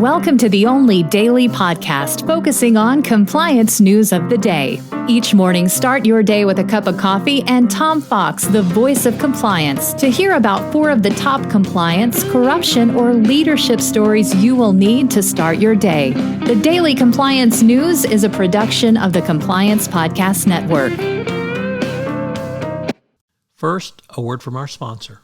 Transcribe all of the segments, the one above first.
Welcome to the only daily podcast focusing on compliance news of the day. Each morning, start your day with a cup of coffee and Tom Fox, the voice of compliance, to hear about 4 of the top compliance, corruption, or leadership stories you will need to start your day. The Daily Compliance News is a production of the Compliance Podcast Network. First, a word from our sponsor.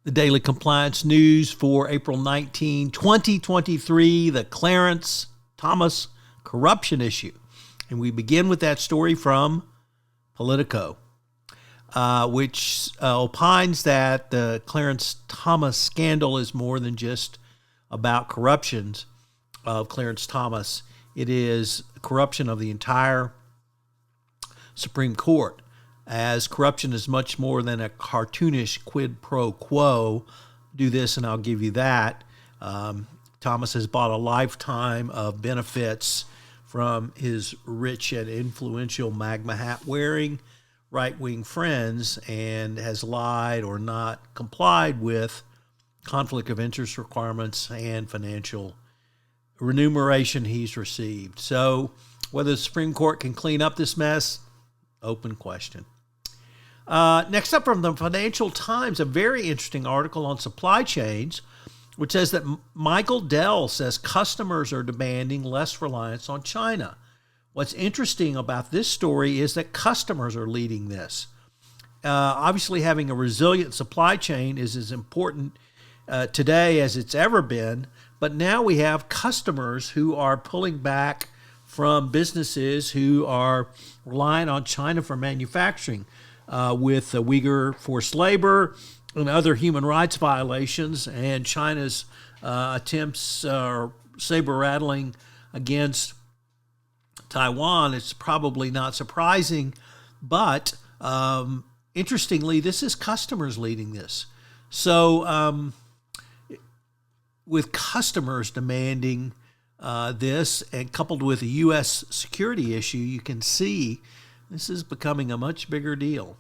The Daily Compliance News for April 19, 2023, the Clarence Thomas corruption issue. And we begin with that story from Politico, which opines that the Clarence Thomas scandal is more than just about corruptions of Clarence Thomas. It is corruption of the entire Supreme Court, as corruption is much more than a cartoonish quid pro quo. Do this and I'll give you that. Thomas has bought a lifetime of benefits from his rich and influential MAGA hat wearing right-wing friends and has lied or not complied with conflict of interest requirements and financial remuneration he's received. So whether the Supreme Court can clean up this mess, open question. Next up from the Financial Times, a very interesting article on supply chains, which says that Michael Dell says customers are demanding less reliance on China. What's interesting about this story is that customers are leading this. Obviously, having a resilient supply chain is as important today as it's ever been, but now we have customers who are pulling back from businesses who are relying on China for manufacturing. With Uyghur forced labor and other human rights violations, and China's attempts saber-rattling against Taiwan, it's probably not surprising. But interestingly, this is customers leading this. So with customers demanding this, and coupled with a U.S. security issue, you can see this is becoming a much bigger deal.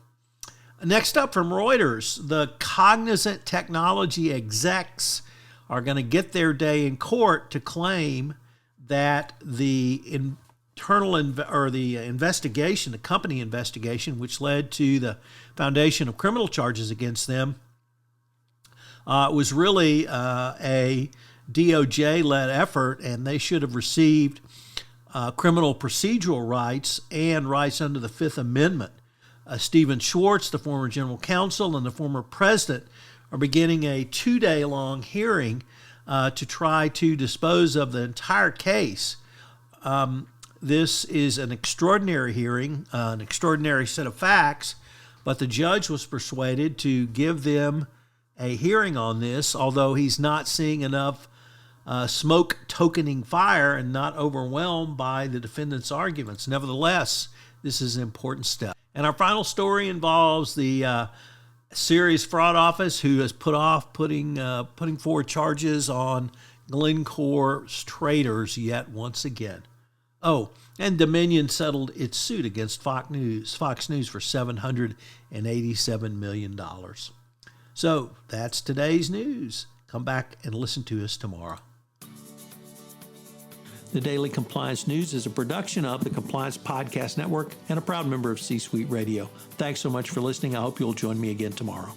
Next up from Reuters, the Cognizant Technology execs are going to get their day in court to claim that the investigation, the company investigation, which led to the foundation of criminal charges against them, was really a DOJ-led effort, and they should have received criminal procedural rights and rights under the Fifth Amendment. Stephen Schwartz, the former general counsel, and the former president are beginning a 2-day-long hearing to try to dispose of the entire case. This is an extraordinary hearing, an extraordinary set of facts, but the judge was persuaded to give them a hearing on this, although he's not seeing enough smoke tokening fire and not overwhelmed by the defendant's arguments. Nevertheless, this is an important step. And our final story involves the Serious Fraud Office, who has put off putting forward charges on Glencore's traders yet once again. Oh, and Dominion settled its suit against Fox News for $787 million. So that's today's news. Come back and listen to us tomorrow. The Daily Compliance News is a production of the Compliance Podcast Network and a proud member of C-Suite Radio. Thanks so much for listening. I hope you'll join me again tomorrow.